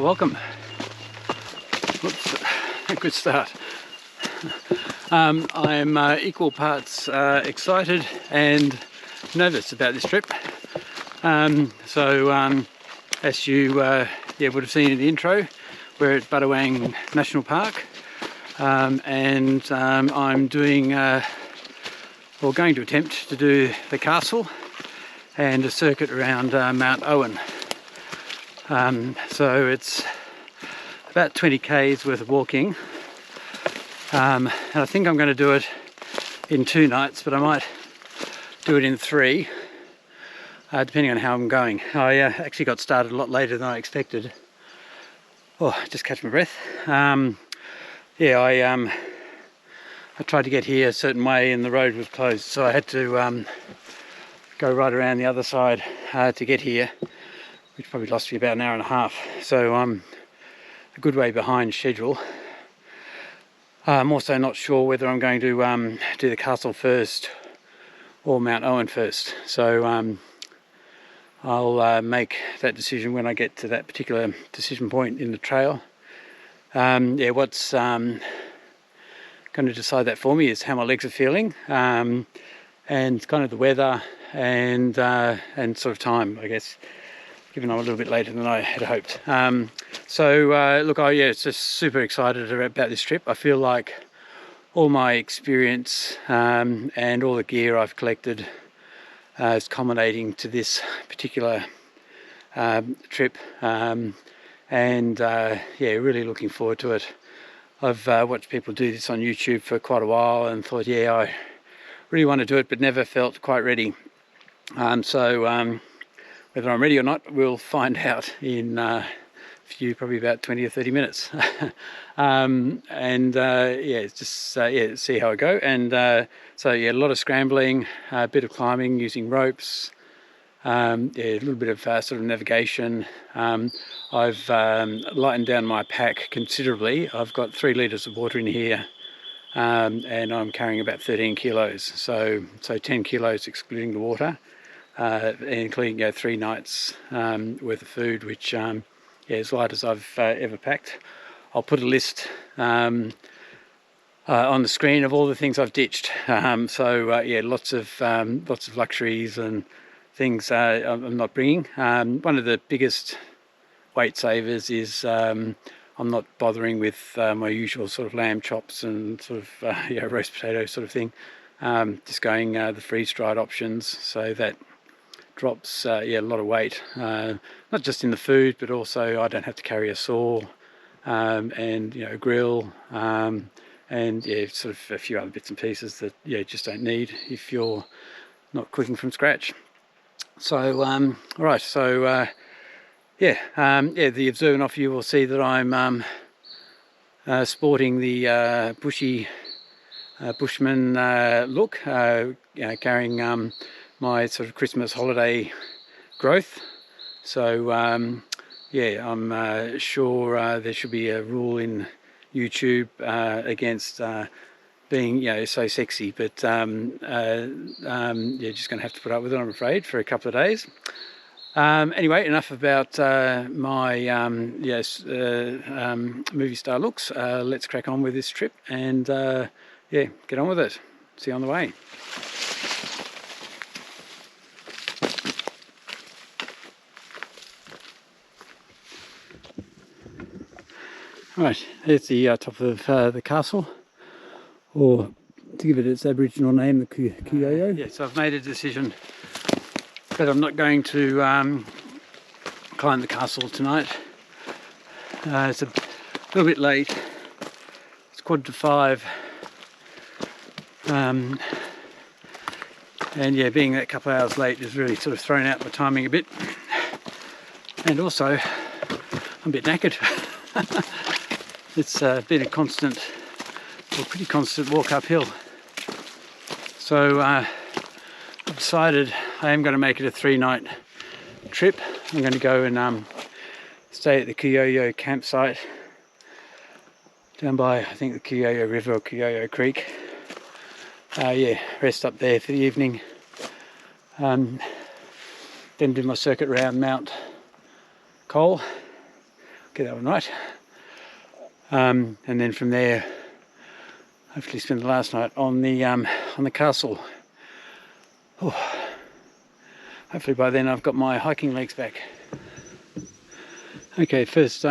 welcome. Whoops, good start. I'm equal parts excited and nervous about this trip. As you would have seen in the intro, we're at Budawang National Park, and I'm doing, or going to attempt to do the castle and a circuit around Mount Owen. So it's about 20 k's worth of walking, and I think I'm going to do it in 2 nights, but I might do it in 3, depending on how I'm going. I actually got started a lot later than I expected. Oh, just catch my breath. I tried to get here a certain way and the road was closed, so I had to go right around the other side to get here, which probably lost me about an hour and a half. So I'm a good way behind schedule. I'm also not sure whether I'm going to do the castle first or Mount Owen first. So I'll make that decision when I get to that particular decision point in the trail. What's going to decide that for me is how my legs are feeling, and kind of the weather and sort of time, I guess, given I'm a little bit later than I had hoped. It's just super excited about this trip. I feel like all my experience and all the gear I've collected is culminating to this particular trip, really looking forward to it. I've watched people do this on YouTube for quite a while and thought, I really want to do it, but never felt quite ready. Whether I'm ready or not, we'll find out in probably about 20 or 30 minutes. See how I go. And a lot of scrambling, a bit of climbing using ropes, a little bit of sort of navigation. I've lightened down my pack considerably. I've got 3 litres of water in here, and I'm carrying about 13 kilos. So 10 kilos excluding the water, including 3 nights worth of food, which as light as I've ever packed. I'll put a list on the screen of all the things I've ditched. Lots of luxuries and things I'm not bringing. One of the biggest weight savers is I'm not bothering with my usual sort of lamb chops and sort of roast potato sort of thing. Just going the freeze-dried options, so that drops a lot of weight, not just in the food, but also I don't have to carry a saw and a grill, and sort of a few other bits and pieces that just don't need if you're not cooking from scratch. So the observant of you will see that I'm sporting the bushy bushman look, carrying my sort of Christmas holiday growth. So I'm sure there should be a rule in YouTube against being so sexy, but just going to have to put up with it, I'm afraid, for a couple of days. Anyway, enough about my movie star looks. Let's crack on with this trip and get on with it. See you on the way. Right, there's the top of the castle, or to give it its Aboriginal name, the Kuyoyo. Yeah, so I've made a decision that I'm not going to climb the castle tonight. It's a little bit late. It's 4:45. Being that couple of hours late has really sort of thrown out my timing a bit. And also, I'm a bit knackered. It's been a pretty constant walk uphill. So I've decided I am going to make it a 3-night trip. I'm going to go and stay at the Kuyoyo campsite down by, I think, the Kuyoyo River or Kuyoyo Creek. Rest up there for the evening. Then do my circuit around Mount Cole. get that one right. And then from there, hopefully spend the last night on the castle. Oh, hopefully by then I've got my hiking legs back. Okay, first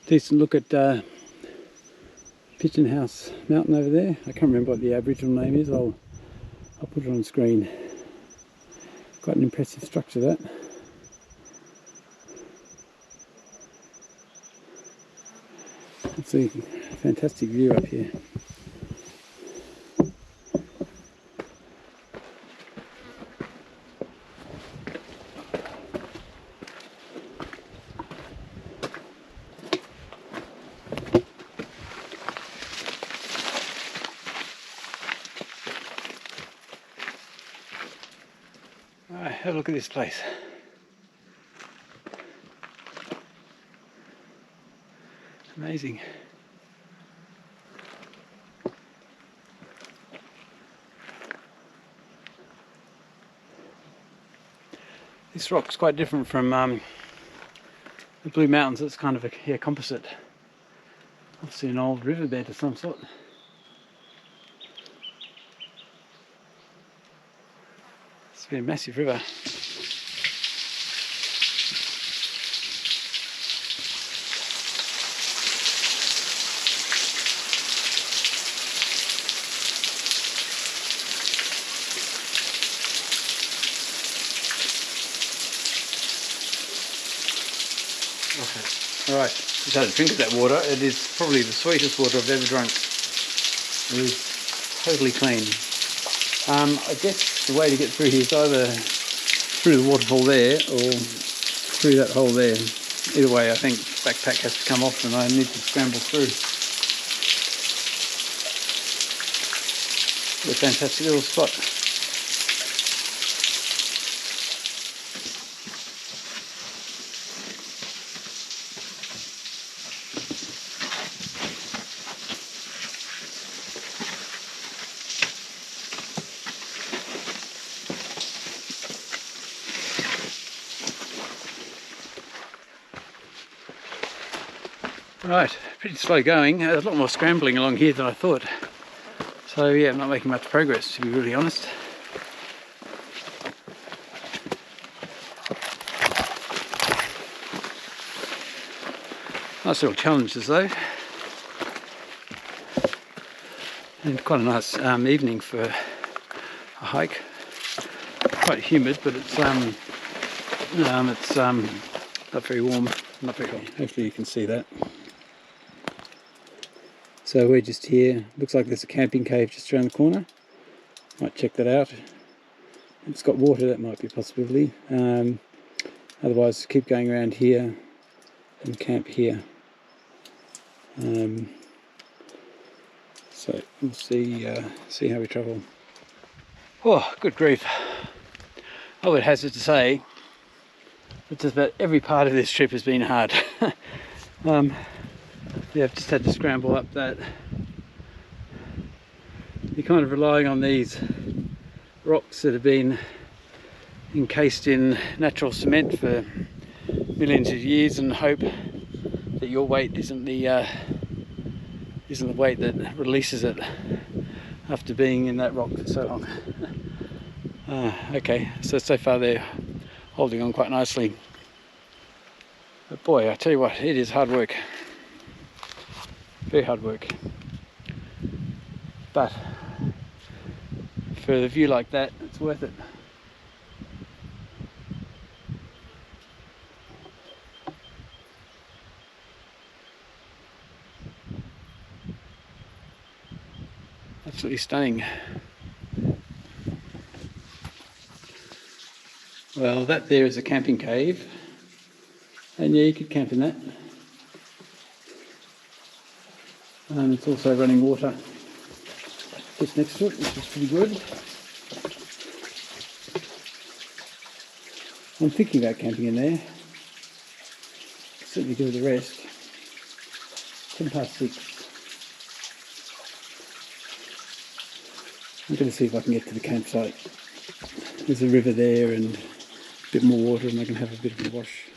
decent look at Pigeon House Mountain over there. I can't remember what the Aboriginal name is. I'll put it on screen. Quite an impressive structure, that. It's a fantastic view up here. Alright, have a look at this place. Amazing. This rock's quite different from the Blue Mountains. It's kind of a composite. Obviously an old riverbed of some sort. It's been a massive river. Alright, just had a drink of that water. It is probably the sweetest water I've ever drunk. It is totally clean. I guess the way to get through here is either through the waterfall there or through that hole there. Either way, I think backpack has to come off and I need to scramble through. What a fantastic little spot. Right, pretty slow going. There's a lot more scrambling along here than I thought. So yeah, I'm not making much progress, to be really honest. Nice little challenges though. And quite a nice evening for a hike. Quite humid, but it's not very warm, not very hot. Hopefully you can see that. So we're just here. Looks like there's a camping cave just around the corner. Might check that out. It's got water, that might be a possibility. Otherwise, keep going around here and camp here. So we'll see how we travel. Oh, good grief! I would hazard to say that just about every part of this trip has been hard. Yeah, I've just had to scramble up that. You're kind of relying on these rocks that have been encased in natural cement for millions of years and hope that your weight isn't the weight that releases it after being in that rock for so long. Okay, so far they're holding on quite nicely. But boy, I tell you what, it is hard work. Very hard work. But for a view like that, it's worth it. Absolutely stunning. Well, that there is a camping cave, and yeah, you could camp in that. And it's also running water just next to it, which is pretty good. I'm thinking about camping in there. Certainly give it a rest. 6:10. I'm going to see if I can get to the campsite. There's a river there and a bit more water, and I can have a bit of a wash.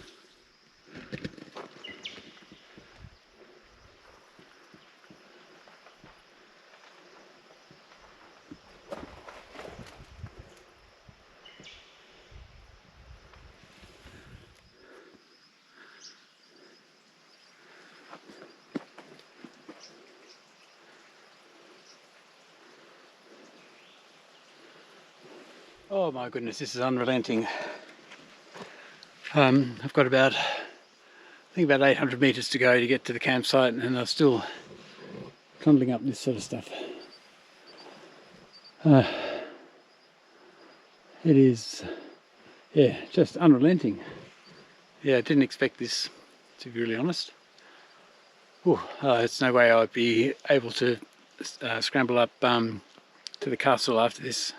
Oh my goodness, this is unrelenting. I've got about, I think about 800 metres to go to get to the campsite, and I'm still trundling up this sort of stuff. It is, yeah, just unrelenting. Yeah, I didn't expect this, to be really honest. It's no way I'd be able to scramble up to the castle after this,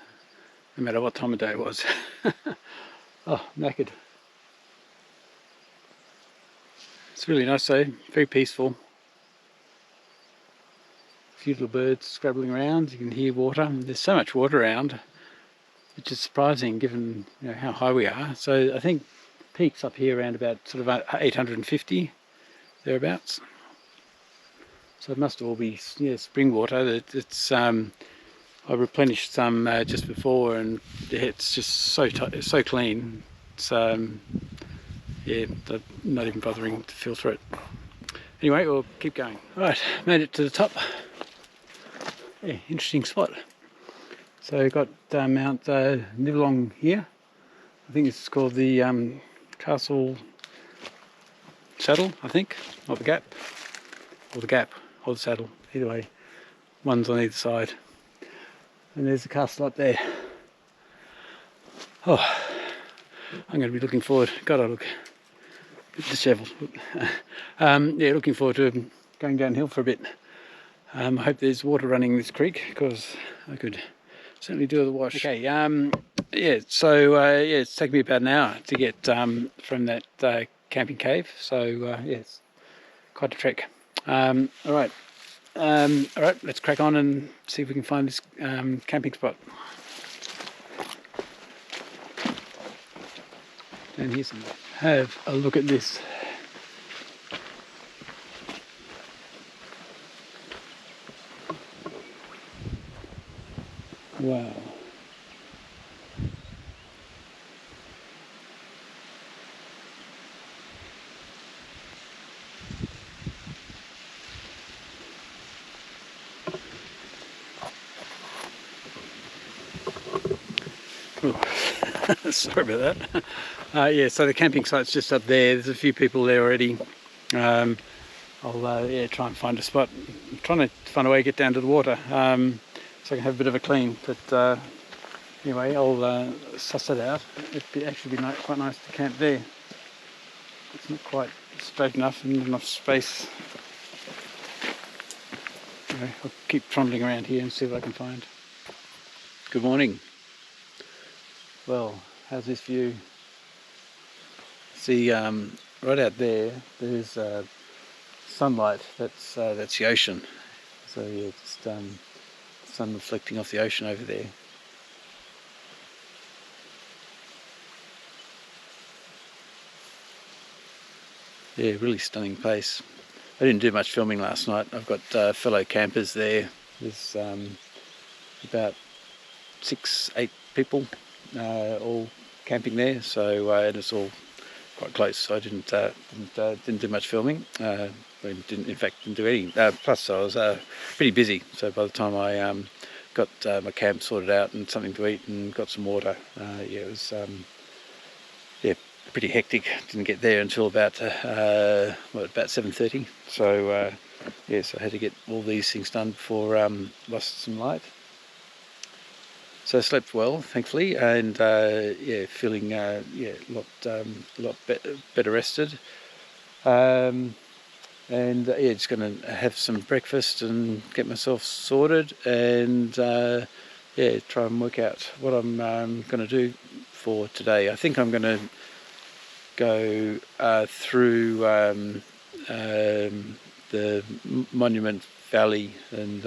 no matter what time of day it was. Oh, knackered. It's really nice though, very peaceful. A few little birds scrabbling around, you can hear water. There's so much water around, which is surprising given how high we are. So I think peak's up here around about sort of 850, thereabouts. So it must all be spring water. It's I replenished some just before, and it's just so clean. It's yeah, I'm not even bothering to filter it. Anyway, we'll keep going. Right, made it to the top. Yeah, interesting spot. So we've got Mount Budawang here. I think this is called the Castle Saddle, I think, or the Gap, or the Saddle. Either way, one's on either side. And there's the castle up there. Oh, I'm going to be looking forward. God, I look a bit dishevelled. Yeah, looking forward to going downhill for a bit. I hope there's water running in this creek, because I could certainly do with a wash. Okay, yeah, so yeah, it's taken me about an hour to get from that camping cave. So yeah, it's quite a trek. All right, let's crack on and see if we can find this camping spot. And here's some. Have a look at this. Wow. Sorry about that. Yeah, so the camping site's just up there. There's a few people there already. I'll yeah, try and find a spot. I'm trying to find a way to get down to the water so I can have a bit of a clean. But anyway, I'll suss it out. It'd actually be quite nice to camp there. It's not quite straight enough and not enough space. Anyway, I'll keep trundling around here and see what I can find. Good morning. Well, how's this view? See, right out there, there's sunlight. That's the ocean. So yeah, just sun reflecting off the ocean over there. Yeah, really stunning place. I didn't do much filming last night. I've got fellow campers there. There's about 6-8 people all camping there, so and it's all quite close. So I didn't do much filming. In fact, didn't do any. Plus, I was pretty busy. So by the time I got my camp sorted out and something to eat and got some water, yeah, it was yeah, pretty hectic. Didn't get there until about about 7:30. So yes, I had to get all these things done before lost some light. So I slept well, thankfully, and yeah, feeling yeah, a lot better rested. And yeah, just going to have some breakfast and get myself sorted, and yeah, try and work out what I'm going to do for today. I think I'm going to go through the Monument Valley, and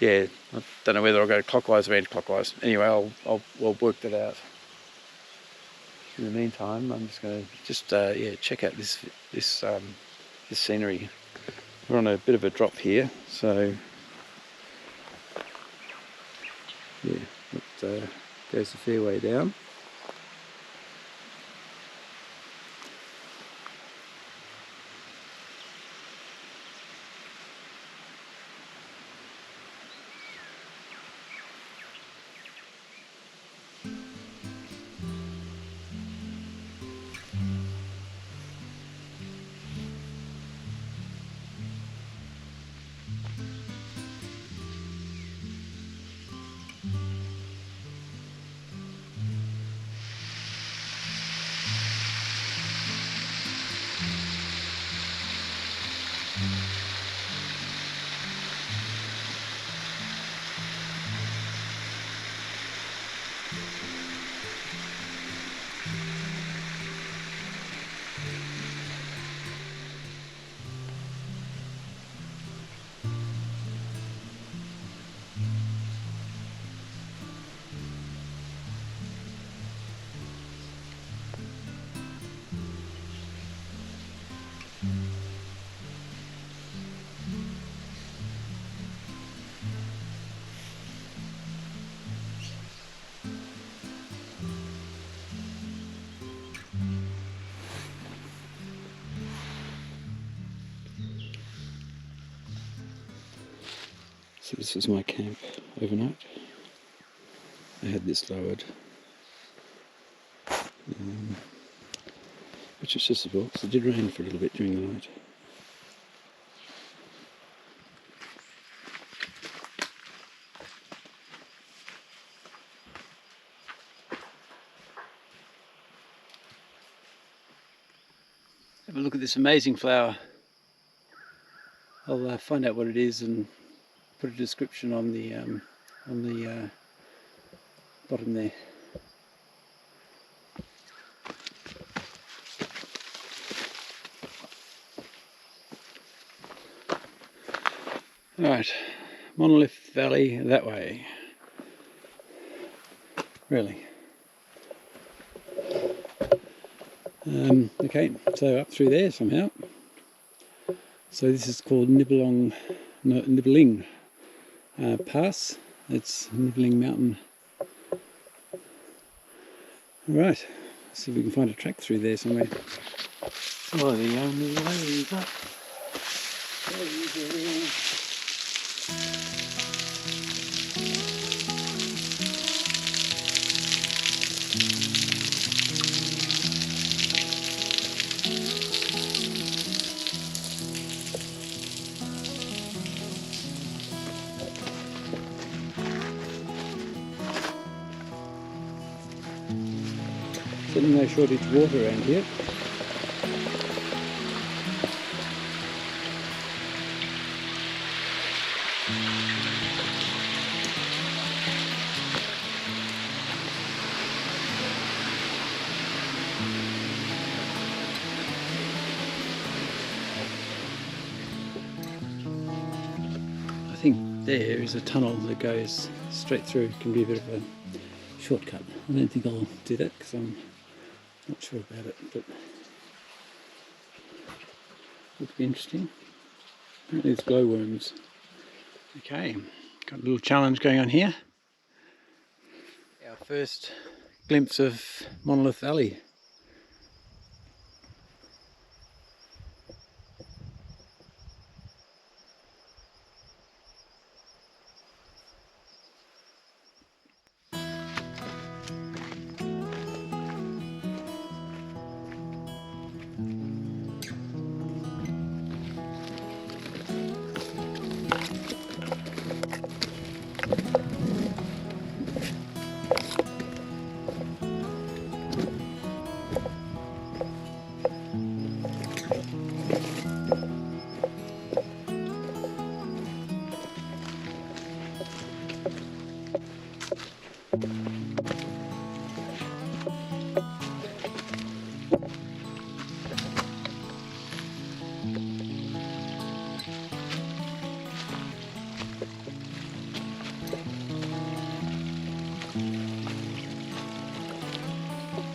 yeah, I don't know whether I'll go clockwise or anti-clockwise. Anyway, I'll work that out. In the meantime, I'm just going to yeah, check out this scenery. We're on a bit of a drop here, so yeah, it goes a fair way down. So this was my camp overnight. I had this lowered, which was just as well, because it did rain for a little bit during the night. Have a look at this amazing flower. I'll find out what it is and put a description on the bottom there. Alright, Monolith Valley that way. Really. Okay, so up through there somehow. So this is called Nibbling Pass. It's Nibbling Mountain. Alright, let's see if we can find a track through there somewhere. Oh, the only way up. Certainly no shortage of water around here. I think there is a tunnel that goes straight through. It can be a bit of a shortcut. I don't think I'll do that because I'm not sure about it, but it would be interesting. Apparently it's glowworms. Okay, got a little challenge going on here. Our first glimpse of Monolith Valley.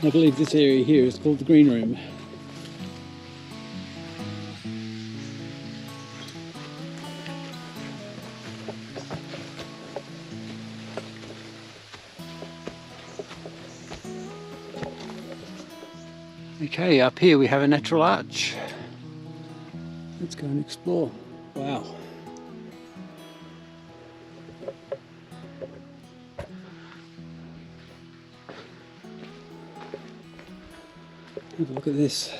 I believe this area here is called the Green Room. Okay, up here we have a natural arch. Let's go and explore. Wow. Have a look at this.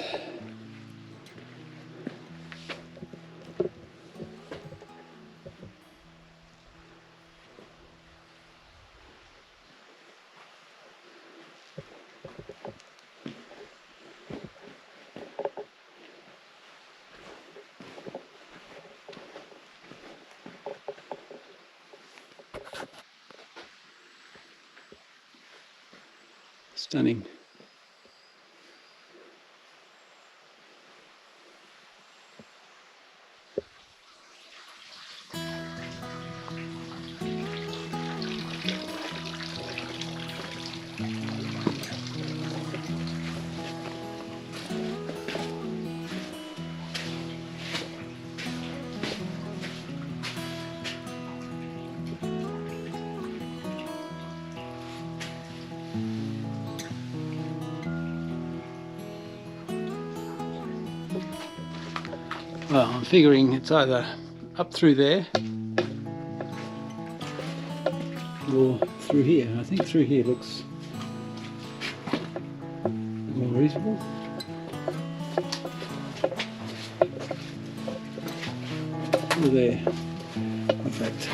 Stunning. Well, I'm figuring it's either up through there or through here. I think through here looks more reasonable. Over there, in fact.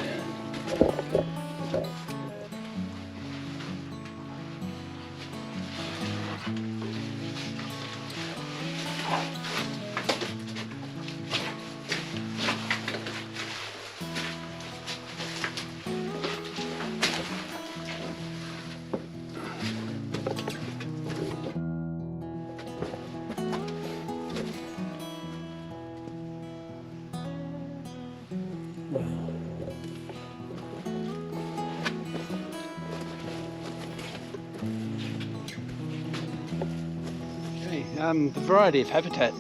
The variety of habitat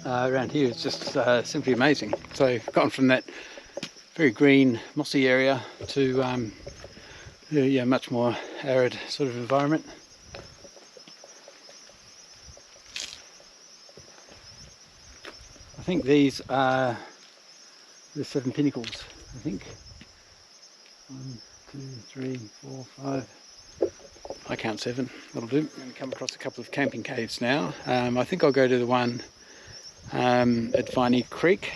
around here is just simply amazing. So I've gone from that very green, mossy area to yeah, much more arid sort of environment. I think these are the 7 pinnacles, I think. 1, 2, 3, 4, 5. I count 7, that'll do. I'm going to come across a couple of camping caves now. I think I'll go to the one at Viney Creek.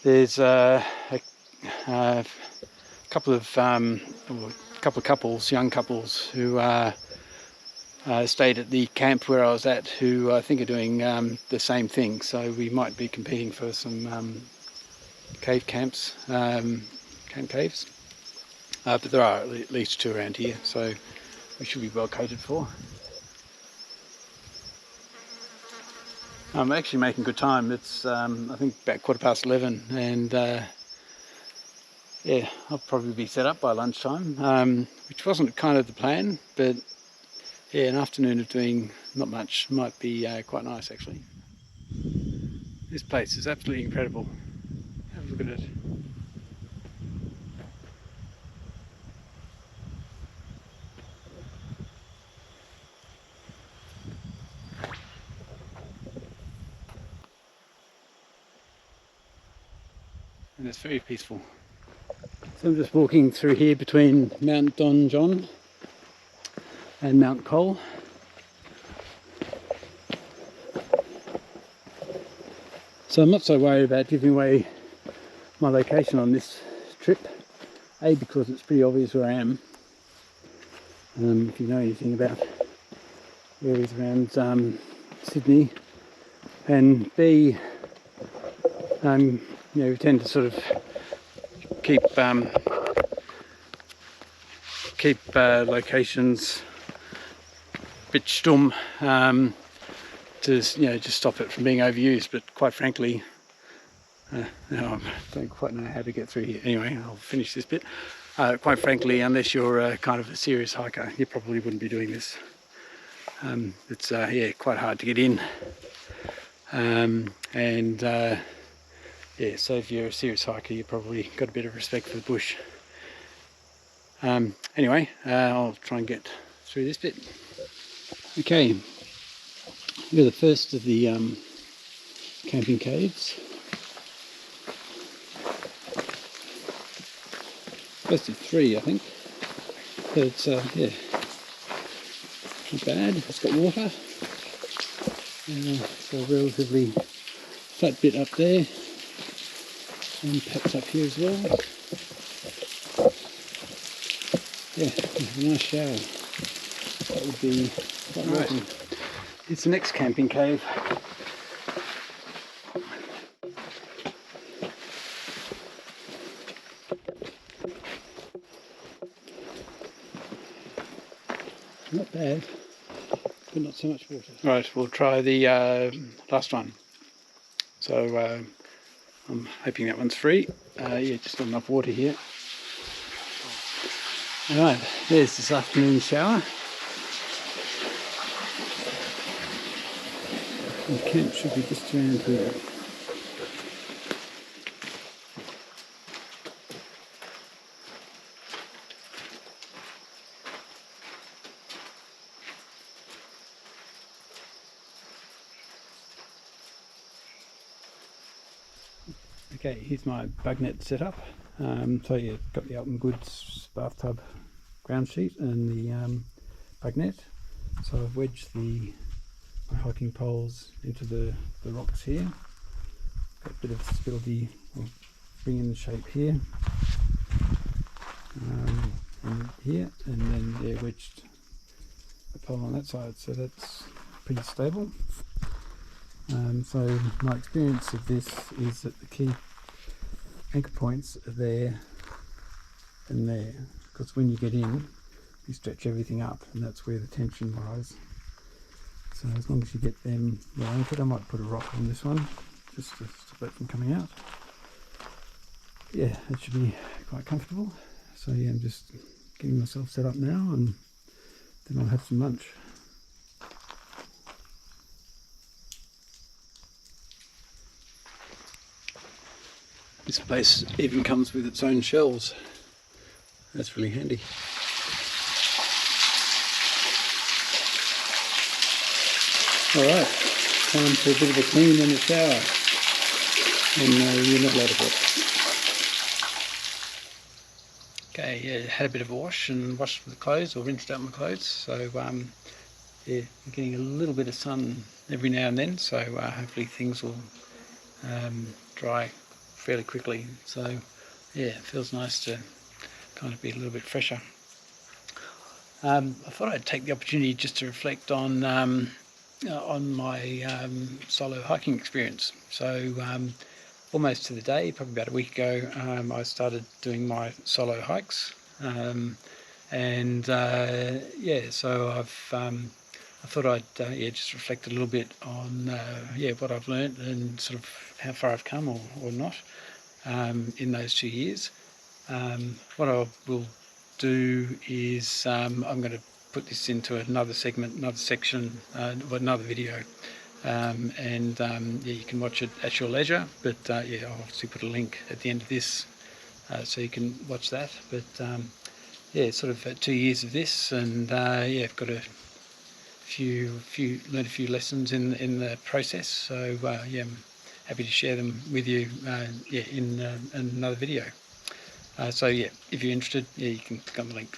There's a couple of couples, young couples, who stayed at the camp where I was at, who I think are doing the same thing. So we might be competing for some cave camps, camp caves. But there are at least 2 around here, so we should be well catered for. I'm actually making good time. It's I think about 11:15, and yeah, I'll probably be set up by lunchtime, which wasn't kind of the plan, but yeah, an afternoon of doing not much might be quite nice actually. This place is absolutely incredible. Have a look at it. And it's very peaceful. So I'm just walking through here between Mount Don John and Mount Cole. So I'm not so worried about giving away my location on this trip. A, because it's pretty obvious where I am. If you know anything about areas around Sydney. And B, you know, we tend to sort of keep locations a bit stum to, you know, just stop it from being overused. But quite frankly, no, I don't quite know how to get through here. Anyway, I'll finish this bit. Quite frankly, unless you're kind of a serious hiker, you probably wouldn't be doing this. It's yeah, quite hard to get in, and yeah, so if you're a serious hiker, you've probably got a bit of respect for the bush. Anyway, I'll try and get through this bit. Okay, we're the first of the camping caves. First of 3, I think. But it's yeah, not bad. It's got water. So a relatively flat bit up there. And perhaps up here as well. Yeah, a nice shower. That would be quite welcome. It's the next camping cave. Not bad, but not so much water. Right, we'll try the last one. So I'm hoping that one's free. Yeah, just not enough water here. Alright, there's this afternoon shower. The camp should be just around here. Okay, here's my bug net setup. So yeah, got the Alton Goods bathtub ground sheet and the bug net. So I've wedged my hiking poles into the rocks here. Got a bit of stability, I'll bring in the shape here, and here, and then yeah, wedged the pole on that side, so that's pretty stable. So my experience of this is that the key anchor points are there and there, because when you get in you stretch everything up and that's where the tension lies. So as long as you get them well anchored, I might put a rock on this one just to stop it from coming out. Yeah, it should be quite comfortable. So yeah, I'm just getting myself set up now and then I'll have some lunch. This place even comes with its own shelves. That's really handy. Alright, time for a bit of a clean and a shower. And you're not allowed to watch. Okay, yeah, had a bit of a wash and washed the clothes, or rinsed out my clothes. So yeah, I'm getting a little bit of sun every now and then, so hopefully things will dry fairly quickly. So yeah, it feels nice to kind of be a little bit fresher. I thought I'd take the opportunity just to reflect on my solo hiking experience. So almost to the day, probably about a week ago, I started doing my solo hikes, and yeah, so I thought I'd yeah, just reflect a little bit on yeah, what I've learned and sort of how far I've come or not in those 2 years. What I will do is I'm going to put this into another segment, another section, another video, and yeah, you can watch it at your leisure, but yeah, I'll obviously put a link at the end of this so you can watch that. But yeah, sort of 2 years of this, and yeah, I've got learned a few lessons in the process, so yeah, I'm happy to share them with you yeah, in another video. So yeah, if you're interested, yeah, you can click on the link.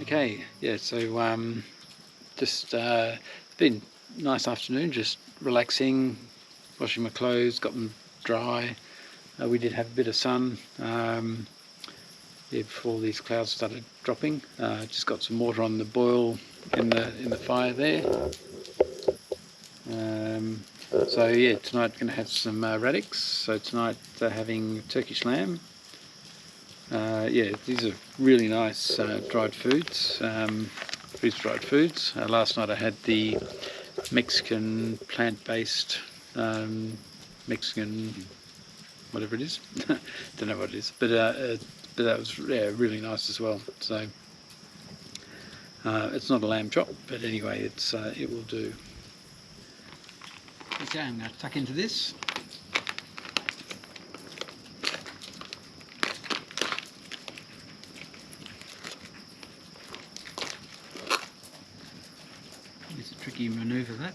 Okay, yeah, so just it's been a nice afternoon, just relaxing, washing my clothes, got them dry. We did have a bit of sun, yeah, before these clouds started dropping. Just got some water on the boil in the fire there. So yeah, tonight going to have some radicks. So tonight having Turkish lamb. Yeah, these are really nice dried foods, freeze-dried foods. Last night I had the Mexican plant-based Mexican whatever it is. Don't know what it is, but that was really nice as well. So it's not a lamb chop, but anyway, it will do. Okay, I'm going to tuck into this. It's a tricky manoeuvre, that.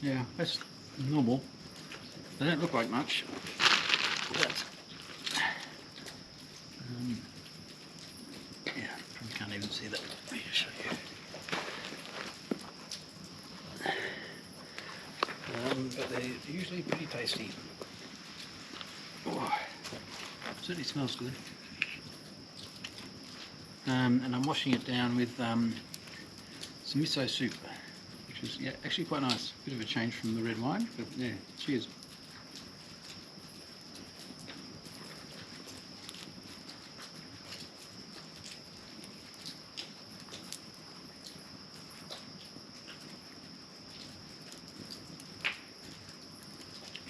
Yeah, that's normal. They don't look like much. But, yeah, probably can't even see that. Let me show you. But they're usually pretty tasty. Oh, certainly smells good. And I'm washing it down with some miso soup, which is actually quite nice. Bit of a change from the red wine, but yeah, cheers.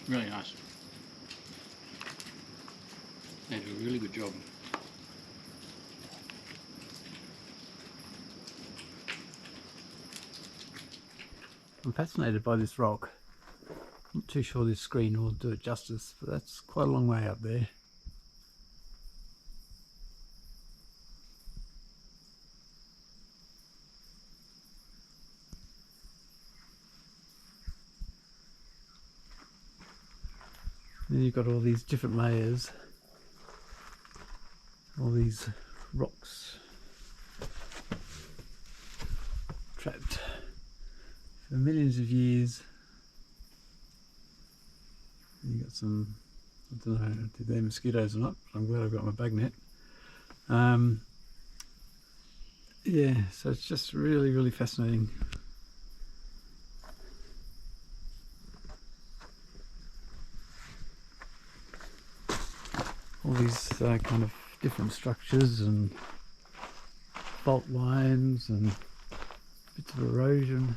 Really nice. They do a really good job. I'm fascinated by this rock. Not too sure this screen will do it justice, but that's quite a long way up there. Then you've got all these different layers, all these rocks trapped for millions of years. You got some, I don't know if they're mosquitoes or not, but I'm glad I've got my bag net. Yeah, so it's just really, really fascinating. All these kind of different structures and fault lines and bits of erosion.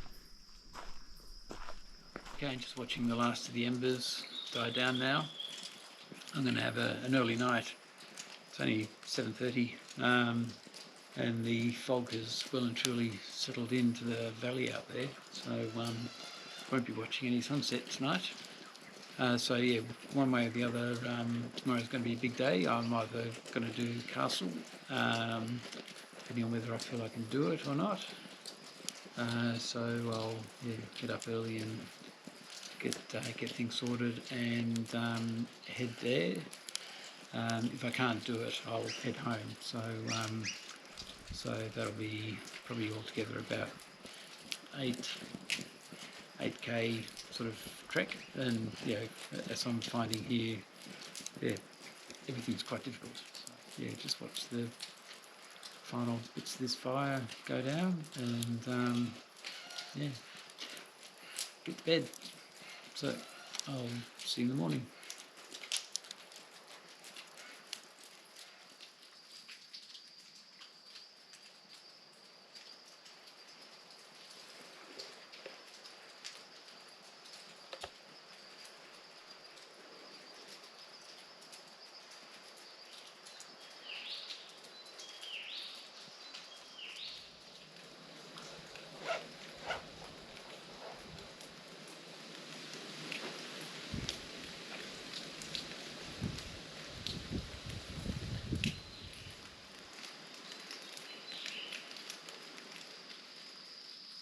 Again, just watching the last of the embers die down now. I'm going to have an early night. It's only 7:30 and the fog has well and truly settled into the valley out there, so won't be watching any sunset tonight. So yeah, one way or the other, tomorrow's going to be a big day. I'm either going to do Castle, depending on whether I feel I can do it or not. So I'll get up early and get things sorted and head there. If I can't do it, I'll head home. So that'll be probably altogether about 8k sort of trek, and as I'm finding here, everything's quite difficult. So, just watch the final bits of this fire go down, and get to bed. So I'll see you in the morning.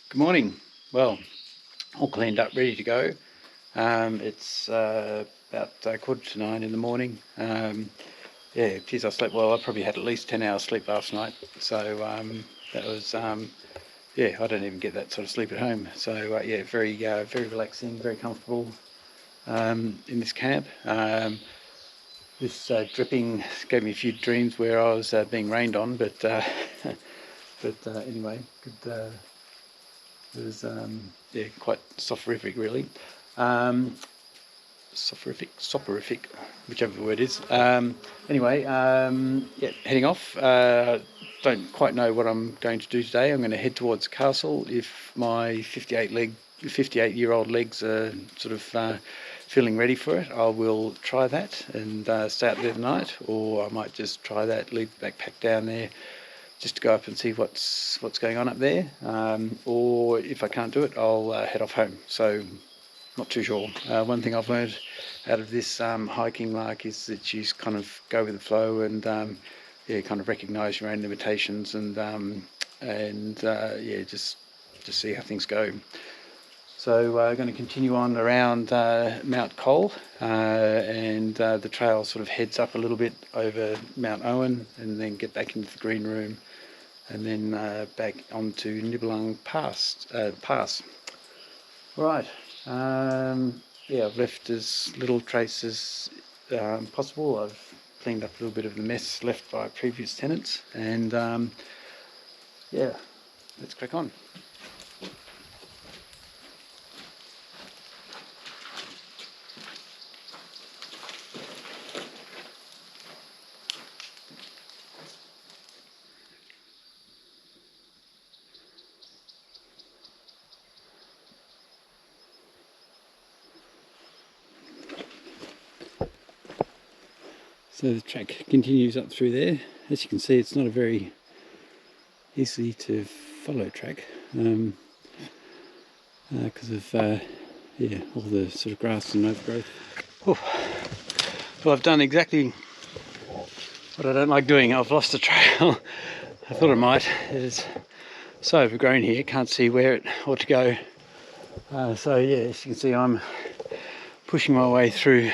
Good morning. Well, all cleaned up, ready to go. It's about 8:45 in the morning. Geez, I slept well. I probably had at least 10 hours sleep last night. So that was, I don't even get that sort of sleep at home. So very relaxing, very comfortable. in this camp. This dripping gave me a few dreams where I was being rained on, but anyway, it was yeah, quite soporific really. Soporific, whichever the word is. Anyway, yeah, heading off. Don't quite know what I'm going to do today. I'm going to head towards the castle. If my 58-year-old legs are sort of feeling ready for it, I will try that and stay out there tonight, or I might just try that, leave the backpack down there just to go up and see what's going on up there, or if I can't do it, I'll head off home. So not too sure. One thing I've learned out of this hiking lark is that you just kind of go with the flow and yeah, kind of recognise your own limitations and yeah, just see how things go. So we're going to continue on around Mount Cole, and the trail sort of heads up a little bit over Mount Owen, and then get back into the green room, and then back onto Budawang Pass. Right. Yeah, I've left as little trace as possible. I've cleaned up a little bit of the mess left by previous tenants, and yeah, let's crack on. So the track continues up through there. As you can see, it's not a very easy to follow track because of yeah, all the sort of grass and overgrowth. Oh. Well, I've done exactly what I don't like doing. I've lost the trail. I thought I might. It is so overgrown here, can't see where it ought to go. So yeah, as you can see, I'm pushing my way through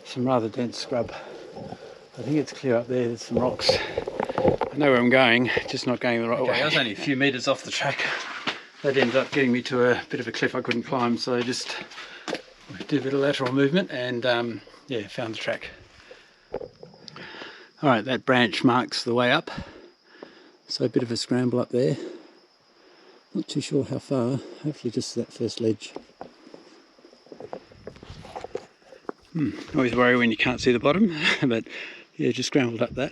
some rather dense scrub. I think it's clear up there, there's some rocks. I know where I'm going, just not going the right way. I was only a few metres off the track. That ended up getting me to a bit of a cliff I couldn't climb, so I just did a bit of lateral movement and yeah, found the track. Alright, that branch marks the way up. So a bit of a scramble up there. Not too sure how far, hopefully just that first ledge. Always worry when you can't see the bottom, but yeah, just scrambled up that.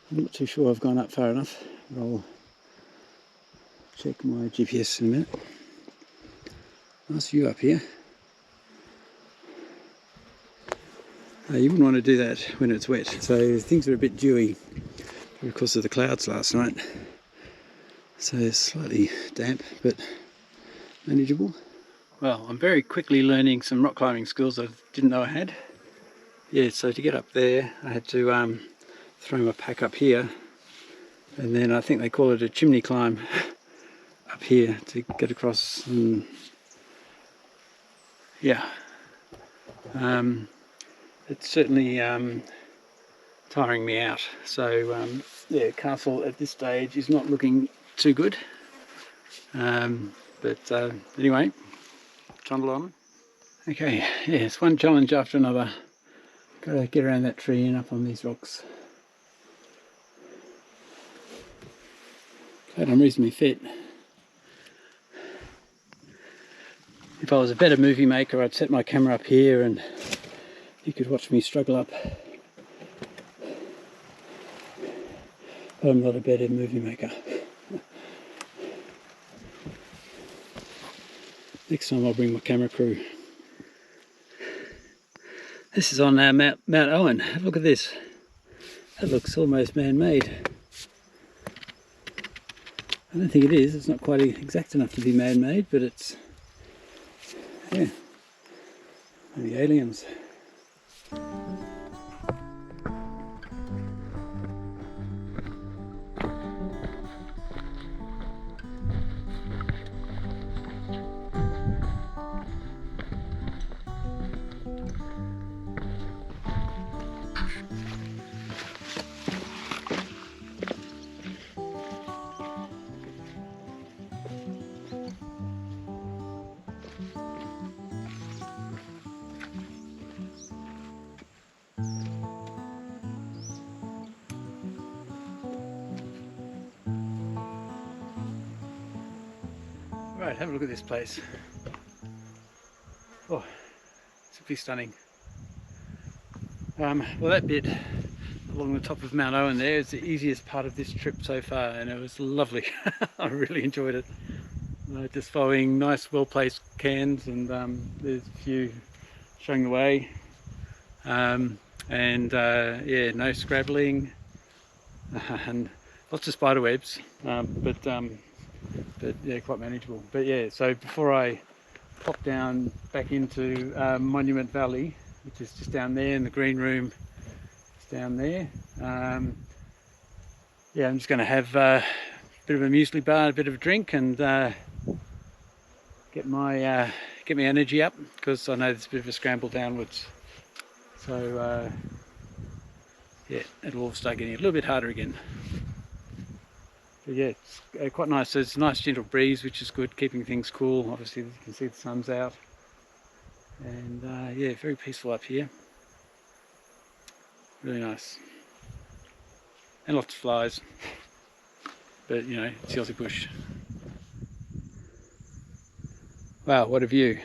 I'm not too sure I've gone up far enough, but I'll check my GPS in a minute. Nice view up here. You wouldn't want to do that when it's wet, so things are a bit dewy because of the clouds last night. So it's slightly damp, but manageable. Well, I'm very quickly learning some rock climbing skills I didn't know I had. Yeah, so to get up there, I had to throw my pack up here, and then I think they call it a chimney climb up here to get across. And yeah, it's certainly tiring me out. So yeah, castle at this stage is not looking too good. But anyway, trundle on. Okay, yeah, it's one challenge after another. Got to get around that tree and up on these rocks. Glad I'm reasonably fit. If I was a better movie maker, I'd set my camera up here and you could watch me struggle up. But I'm not a better movie maker. Next time I'll bring my camera crew. This is on Mount Owen. Look at this. That looks almost man-made. I don't think it is. It's not quite exact enough to be man-made, but it's, yeah, maybe aliens. Right, have a look at this place. Oh, simply stunning. Well, that bit along the top of Mount Owen there is the easiest part of this trip so far, and it was lovely. I really enjoyed it. Just following nice, well-placed cairns, and there's a few showing the way. Yeah, no scrabbling and lots of spider webs, but yeah, quite manageable. But yeah, so before I pop down back into Monument Valley, which is just down there, and the green room is down there. Yeah, I'm just going to have a bit of a muesli bar, a bit of a drink, and get my energy up, because I know there's a bit of a scramble downwards. So yeah, it'll all start getting a little bit harder again. But yeah, it's quite nice. So it's a nice gentle breeze, which is good, keeping things cool. Obviously you can see the sun's out, and yeah, very peaceful up here. Really nice, and lots of flies, but you know, it's the Aussie bush. Wow, what a view.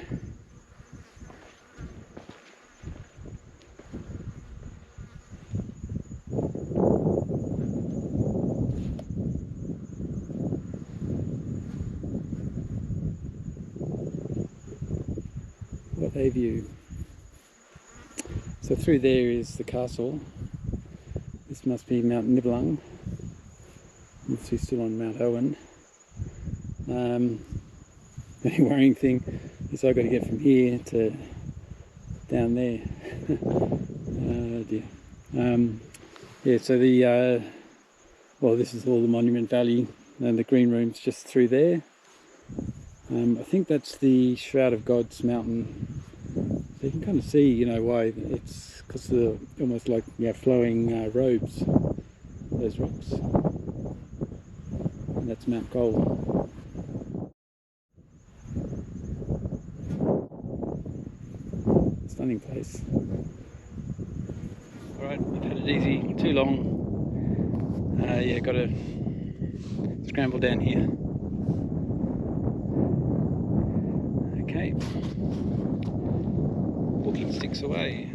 What a view. So through there is the castle. This must be Mount Nibelung. This is still on Mount Owen. The only worrying thing is I've got to get from here to down there. Oh dear. Yeah, so the well, this is all the Monument Valley, and the green room's just through there. I think that's the Shroud of Gods mountain. So you can kind of see, you know, why it's, because they're almost like, yeah, flowing robes, those rocks. And that's Mount Gold. Stunning place. Alright, I've had it easy, too long. Yeah, got to scramble down here. Okay, walking sticks away.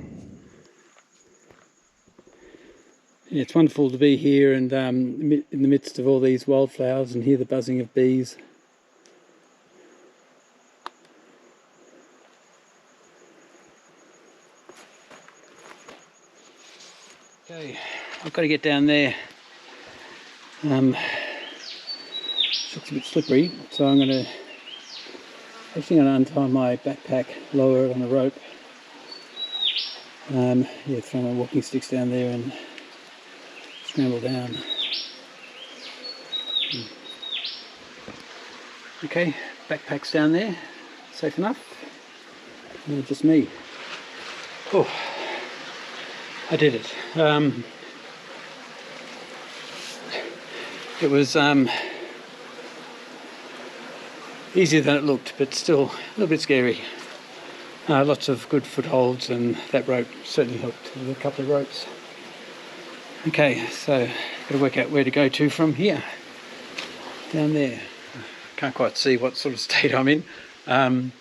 Yeah, it's wonderful to be here and in the midst of all these wildflowers and hear the buzzing of bees. Okay, I've got to get down there. It's a bit slippery, so I'm actually going to untie my backpack, lower it on a rope. Yeah, throw my walking sticks down there and scramble down. Okay, backpack's down there, safe enough. Just me. Oh, I did it. It was easier than it looked, but still a little bit scary. Lots of good footholds, and that rope certainly helped with a couple of ropes. Okay, so got to work out where to go to from here. Down there. Can't quite see what sort of state I'm in, but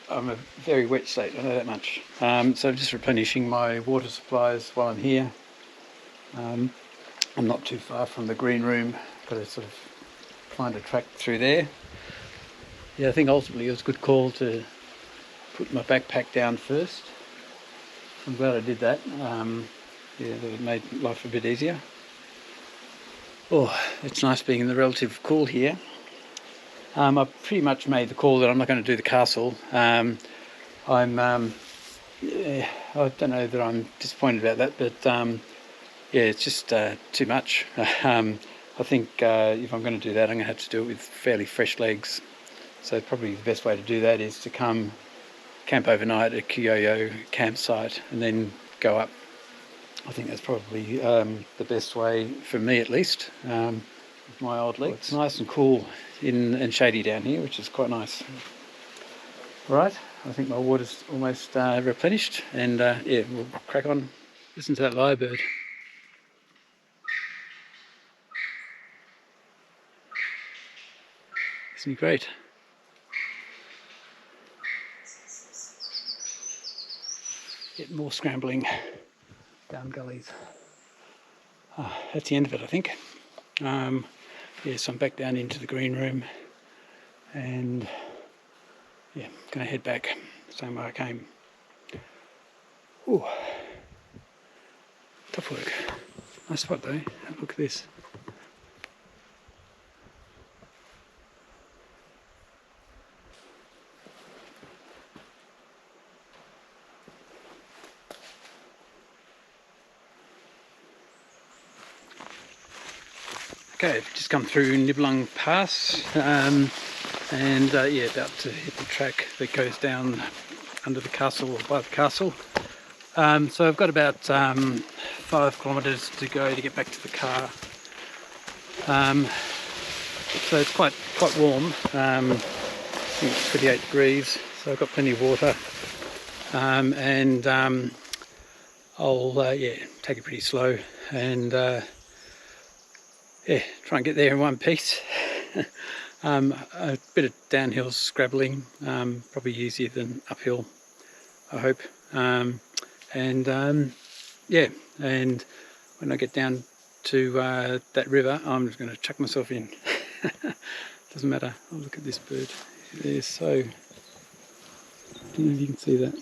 I'm a very wet state, I know that much. So I'm just replenishing my water supplies while I'm here. I'm not too far from the green room, got to sort of find a track through there. Yeah, I think ultimately it was a good call to put my backpack down first. I'm glad I did that. Yeah, it made life a bit easier. Oh, it's nice being in the relative cool here. I pretty much made the call that I'm not going to do the castle. Yeah, I don't know that I'm disappointed about that, but yeah, it's just too much. I think if I'm going to do that, I'm going to have to do it with fairly fresh legs. So probably the best way to do that is to camp overnight at Kyoyo campsite and then go up. I think that's probably the best way, for me at least, with my old legs. It's nice and cool and shady down here, which is quite nice. Right, I think my water's almost replenished, and yeah, we'll crack on. Listen to that lyrebird. Isn't he great? Get more scrambling down gullies. That's the end of it, I think. Yeah, so I'm back down into the green room, and yeah, gonna head back same way I came. Ooh, tough work. Nice spot though. Look at this. Okay, just come through Budawang Pass, and yeah, about to hit the track that goes down under the castle or by the castle. So I've got about 5 kilometres to go to get back to the car. So it's quite warm. I think it's 28 degrees, so I've got plenty of water, and I'll yeah, take it pretty slow and yeah, try and get there in one piece. A bit of downhill scrabbling, probably easier than uphill, I hope. Yeah, and when I get down to that river, I'm just going to chuck myself in. Doesn't matter. Oh, look at this bird. They're so... I don't know if you can see that.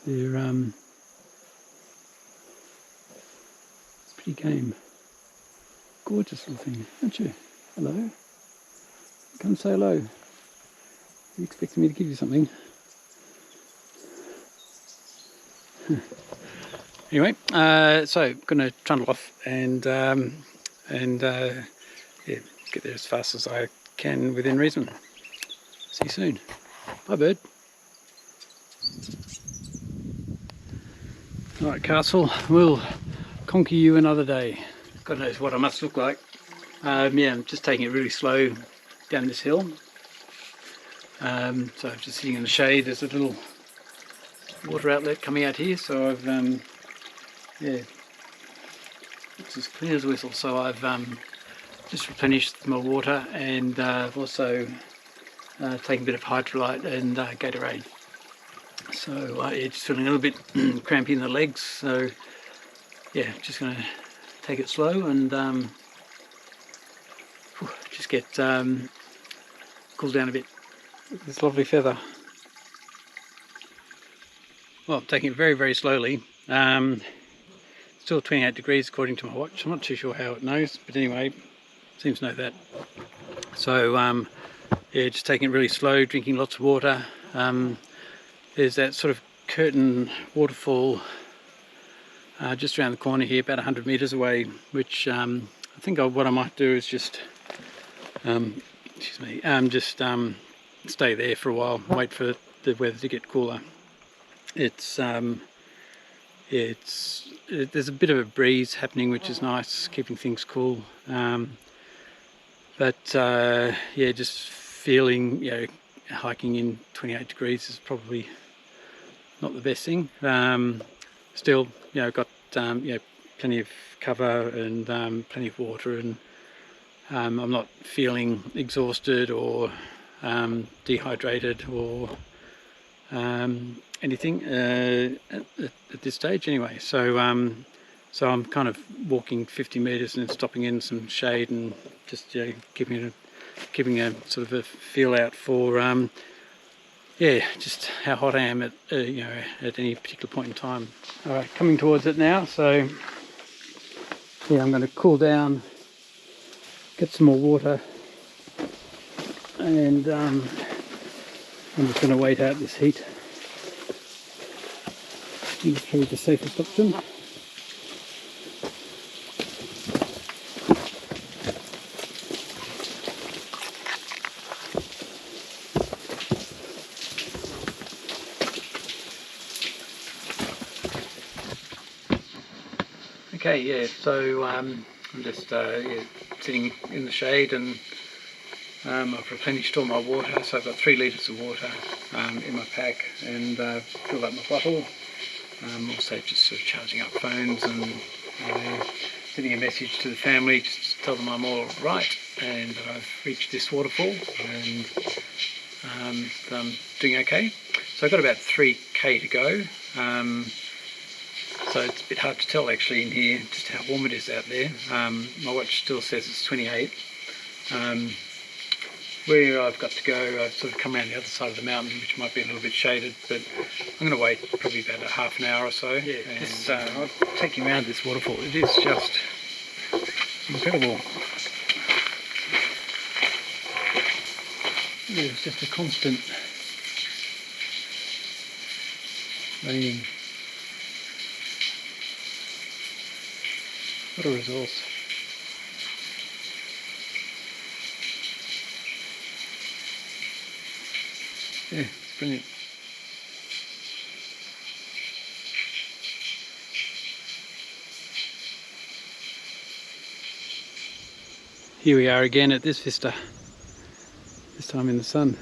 They're it's pretty game. Gorgeous little thing, aren't you? Hello. Come say hello. You expecting me to give you something? Anyway, so I'm going to trundle off and yeah, get there as fast as I can within reason. See you soon. Bye, bird. Alright, castle, we'll conquer you another day. God knows what I must look like. Yeah, I'm just taking it really slow down this hill. So I'm just sitting in the shade. There's a little water outlet coming out here, so I've yeah, it's as clear as a whistle. So I've just replenished my water, and I've also taken a bit of hydrolyte and Gatorade. So yeah, just feeling a little bit crampy in the legs. So yeah, just going to take it slow and just get cooled down a bit with this lovely feather. Well, I'm taking it very, very slowly. Still 28 degrees according to my watch. I'm not too sure how it knows, but anyway, seems to know that. So yeah, just taking it really slow, drinking lots of water. There's that sort of curtain waterfall just around the corner here, about 100 metres away, which I think what I might do is just excuse me, just stay there for a while, wait for the weather to get cooler. It's yeah, there's a bit of a breeze happening, which is nice, keeping things cool. But yeah, just feeling, you know, hiking in 28 degrees is probably not the best thing. Still, you know, got you know, plenty of cover and plenty of water, and I'm not feeling exhausted or dehydrated or anything at this stage anyway. So so I'm kind of walking 50 metres and then stopping in some shade and just, you know, keeping a sort of a feel out for yeah, just how hot I am at you know, at any particular point in time. All right, coming towards it now. So yeah, I'm going to cool down, get some more water, and I'm just going to wait out this heat. It's probably the safest option. Okay, yeah, so I'm just yeah, sitting in the shade, and I've replenished all my water, so I've got 3 litres of water in my pack, and filled up my bottle. Also just sort of charging up phones and sending a message to the family just to tell them I'm all right and that I've reached this waterfall, and that I'm doing okay. So I've got about 3k to go. So it's a bit hard to tell actually in here just how warm it is out there. My watch still says it's 28. Where I've got to go, I've sort of come around the other side of the mountain, which might be a little bit shaded, but I'm going to wait probably about a half an hour or so. Yeah, and I'll take you around this waterfall. It is just incredible. It's just a constant raining. What a resource. Yeah, it's brilliant. Here we are again at this vista, this time in the sun.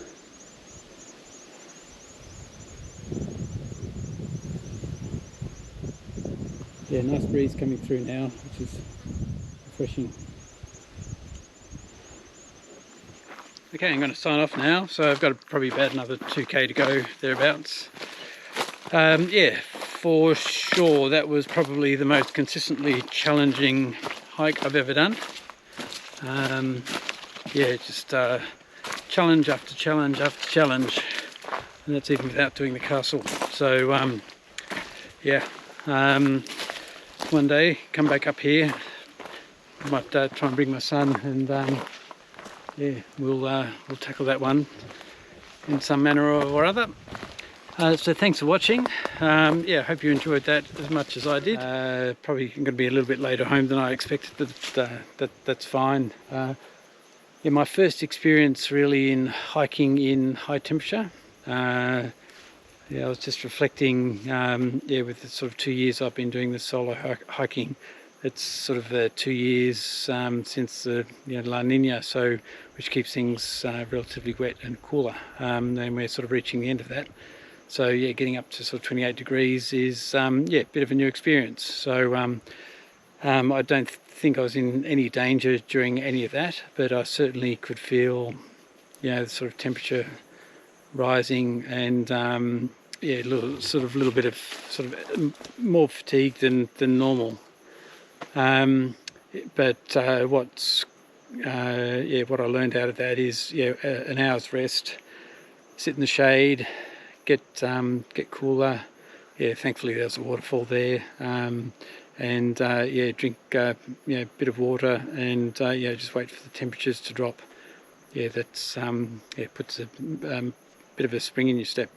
Yeah, nice breeze coming through now, which is refreshing. Okay, I'm going to sign off now, so I've got probably about another 2k to go, thereabouts. Yeah, for sure that was probably the most consistently challenging hike I've ever done. Yeah, just challenge after challenge after challenge, and that's even without doing the castle. So yeah, one day come back up here, might try and bring my son, and yeah, we'll tackle that one in some manner or other. So thanks for watching. Yeah, I hope you enjoyed that as much as I did. Probably going to be a little bit later home than I expected, but that's fine. Yeah, my first experience really in hiking in high temperature. Yeah, I was just reflecting, yeah, with the sort of 2 years I've been doing this solo hiking. It's sort of 2 years since the La Nina, so which keeps things relatively wet and cooler. And we're sort of reaching the end of that. So yeah, getting up to sort of 28 degrees is yeah, a bit of a new experience. So I don't think I was in any danger during any of that, but I certainly could feel, the sort of temperature rising, and yeah, a little bit of sort of more fatigue than normal. But what I learned out of that is an hour's rest, sit in the shade, get cooler. Yeah, thankfully there's a waterfall there, and yeah, drink a bit of water, and yeah, just wait for the temperatures to drop. Yeah, that's yeah, puts a bit of a spring in your step.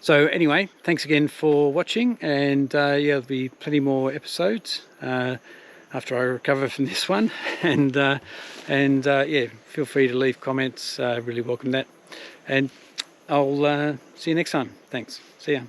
So anyway, thanks again for watching, and yeah, there'll be plenty more episodes after I recover from this one, and yeah, feel free to leave comments. Really welcome that, and I'll see you next time. Thanks. See ya.